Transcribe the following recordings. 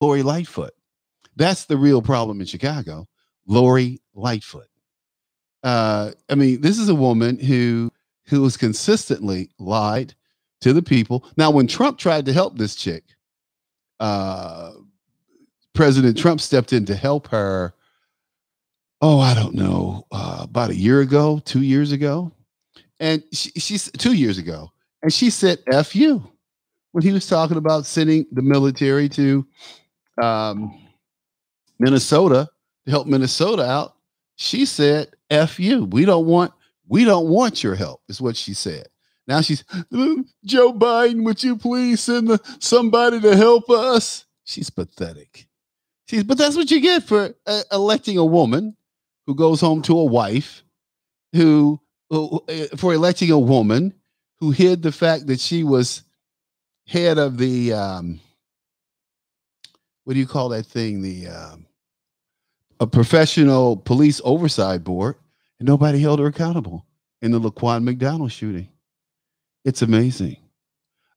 Lori Lightfoot. That's the real problem in Chicago. Lori Lightfoot. I mean, this is a woman who has consistently lied to the people. Now, when Trump tried to help this chick, uh, President Trump stepped in to help her. Oh, I don't know, about a year ago, 2 years ago, and she's 2 years ago, and she said "F you" when he was talking about sending the military to um, Minnesota to help Minnesota out. She said "F you." We don't want your help, is what she said. Now she's Joe Biden. Would you please send somebody to help us? She's pathetic. But that's what you get for electing a woman who goes home to a wife for electing a woman who hid the fact that she was head of the what do you call that thing? A professional police oversight board, and nobody held her accountable in the Laquan McDonald shooting. It's amazing.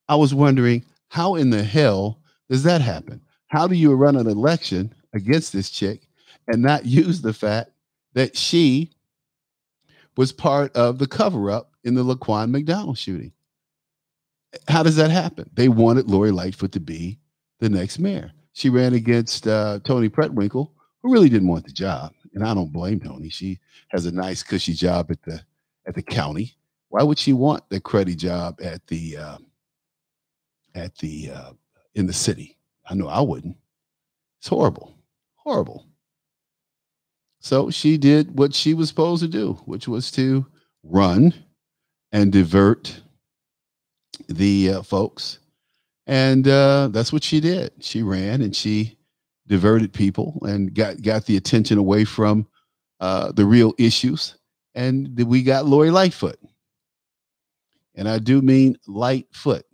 I was wondering, how in the hell does that happen? How do you run an election against this chick and not use the fact that she was part of the cover up in the Laquan McDonald shooting? How does that happen? They wanted Lori Lightfoot to be the next mayor. She ran against Tony Pretwinkle, who really didn't want the job, and I don't blame Tony. She has a nice, cushy job at the county. Why would she want the cruddy job at the in the city? I know I wouldn't. It's horrible, horrible. So she did what she was supposed to do, which was to run and divert the folks. And that's what she did. She ran and she diverted people and got the attention away from the real issues. And we got Lori Lightfoot. And I do mean Lightfoot.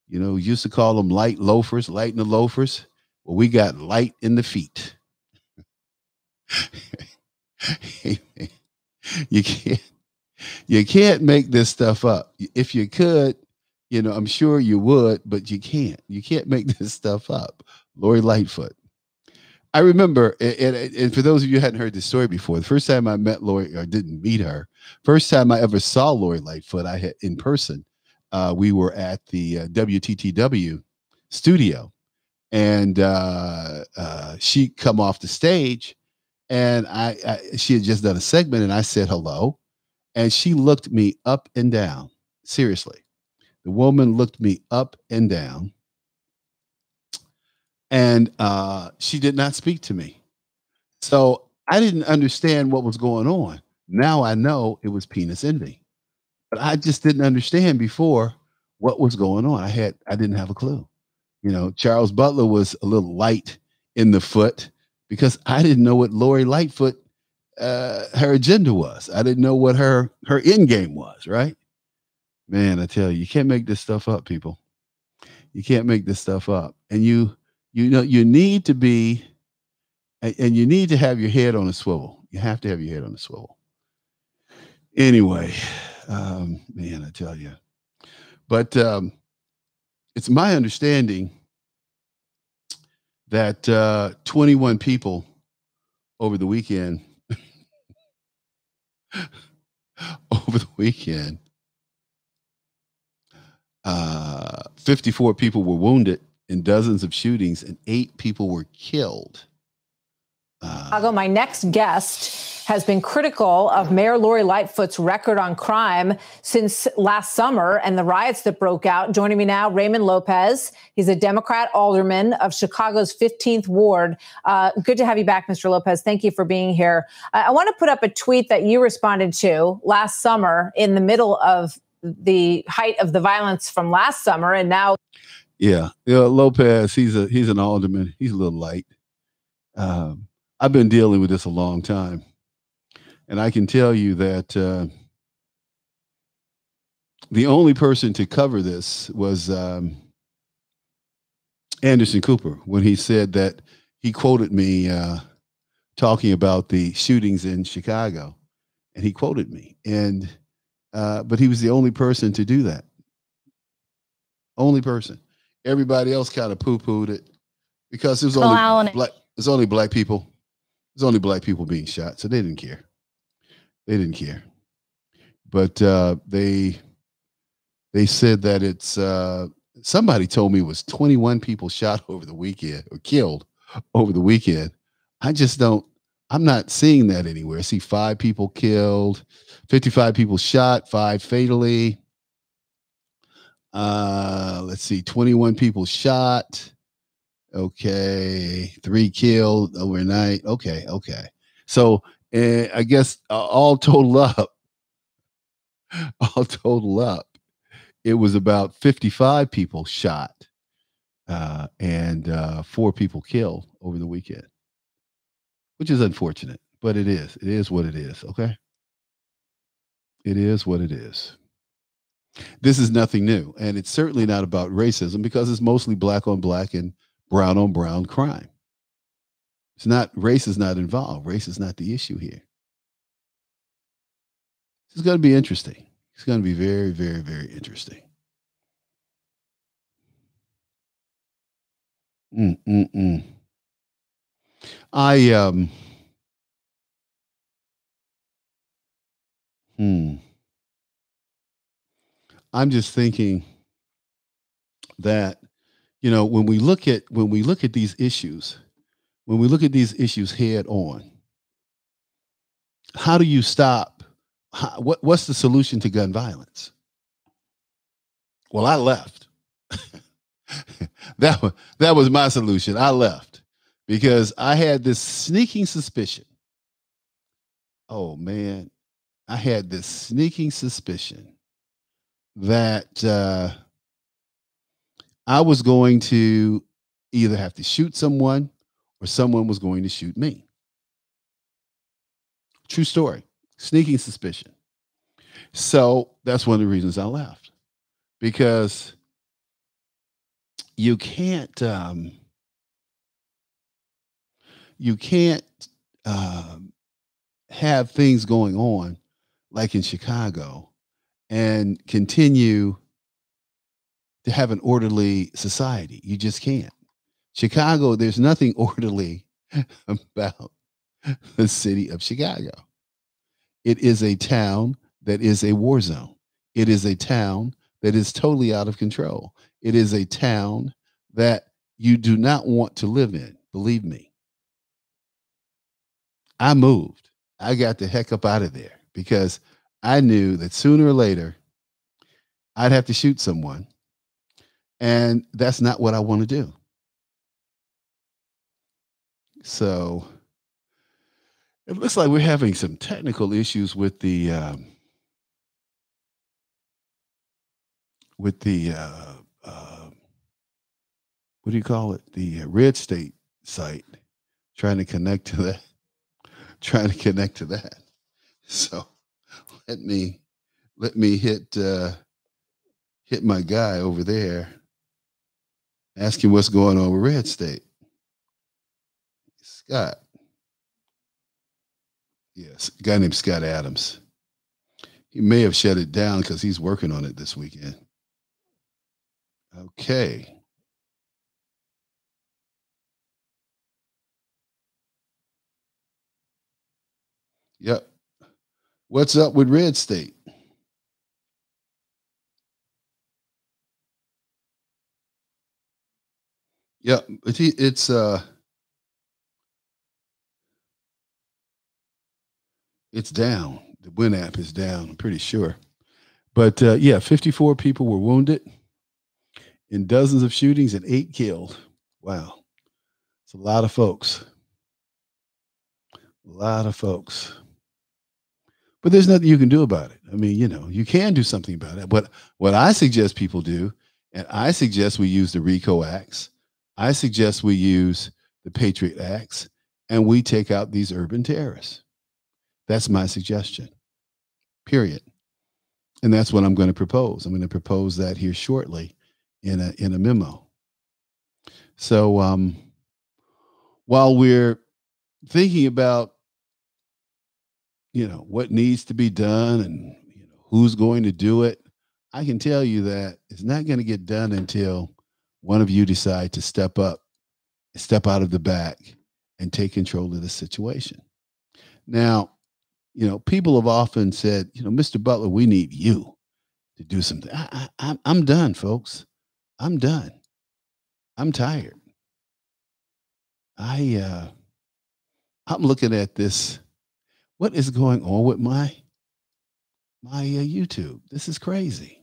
You know, we used to call them light loafers, light in the loafers. Well, we got light in the feet. you can't make this stuff up. If you could, you know, I'm sure you would, but you can't. You can't make this stuff up. Lori Lightfoot. I remember, and for those of you who hadn't heard this story before, the first time I met Lori, or didn't meet her, first time I ever saw Lori Lightfoot, I had in person. We were at the WTTW studio, and she come off the stage, and she had just done a segment, and I said hello, and she looked me up and down. Seriously, the woman looked me up and down, and she did not speak to me. So I didn't understand what was going on. Now I know it was penis envy, but I just didn't understand before what was going on. I didn't have a clue. You know, Charles Butler was a little light in the foot because I didn't know what Lori Lightfoot, her agenda was. I didn't know what her end game was, right? Man, I tell you, you can't make this stuff up, people. You can't make this stuff up. And you know, you need to be, and you need to have your head on a swivel. You have to have your head on a swivel. Anyway, man, I tell you. But it's my understanding that 21 people over the weekend, 54 people were wounded in dozens of shootings and 8 people were killed. My next guest has been critical of Mayor Lori Lightfoot's record on crime since last summer and the riots that broke out. Joining me now, Raymond Lopez. He's a Democrat alderman of Chicago's 15th Ward. Good to have you back, Mr. Lopez. Thank you for being here. I want to put up a tweet that you responded to last summer in the middle of the height of the violence from last summer, and now. Yeah, Lopez, he's an alderman. He's a little light. I've been dealing with this a long time, and I can tell you that the only person to cover this was Anderson Cooper when he said that he quoted me talking about the shootings in Chicago, and he quoted me, and but he was the only person to do that. Only person. Everybody else kind of poo-pooed it. because allowing there's only black people. There's only black people being shot, so they didn't care. They didn't care. But they said that it's somebody told me it was 21 people shot over the weekend or killed over the weekend. I just don't. I'm not seeing that anywhere. I see 5 people killed, 55 people shot, 5 fatally. Let's see, 21 people shot. Okay, 3 killed overnight. Okay. So I guess all total up, it was about 55 people shot and 4 people killed over the weekend, which is unfortunate, but it is. It is what it is. Okay. It is what it is. This is nothing new. And it's certainly not about racism because it's mostly black on black and brown on brown crime. It's not, race is not involved. Race is not the issue here. This is going to be interesting. It's going to be very, very, very interesting. I'm just thinking that, you know, when we look at these issues, head on, how do you stop? What's the solution to gun violence? Well, I left. that was my solution. I left because I had this sneaking suspicion. Oh man, I had this sneaking suspicion that I was going to either have to shoot someone or someone was going to shoot me. True story. Sneaking suspicion. So that's one of the reasons I left, because you can't have things going on like in Chicago and continue to have an orderly society. You just can't. Chicago, there's nothing orderly about the city of Chicago. It is a town that is a war zone. It is a town that is totally out of control. It is a town that you do not want to live in. Believe me. I moved. I got the heck up out of there because I knew that sooner or later I'd have to shoot someone. And that's not what I want to do. So it looks like we're having some technical issues with the what do you call it? The Red State site, trying to connect to that. So let me hit my guy over there, ask him what's going on with Red State. Scott. Yes, a guy named Scott Adams. He may have shut it down because he's working on it this weekend. Okay. Yep. What's up with Red State? Yep. It's down. The Win app is down, I'm pretty sure. But yeah, 54 people were wounded in dozens of shootings and 8 killed. Wow. It's a lot of folks. A lot of folks. But there's nothing you can do about it. I mean, you know, you can do something about it. But what I suggest people do, and I suggest we use the RICO Acts, I suggest we use the Patriot Acts, and we take out these urban terrorists. That's my suggestion, period. And that's what I'm going to propose. I'm going to propose that here shortly in a memo. So while we're thinking about, you know, what needs to be done and, you know, who's going to do it, I can tell you that it's not going to get done until one of you decide to step up step out of the back and take control of the situation. Now, people have often said, Mr. Butler, we need you to do something. I'm done, folks. I'm done. I'm tired. I'm looking at this. What is going on with my YouTube? This is crazy.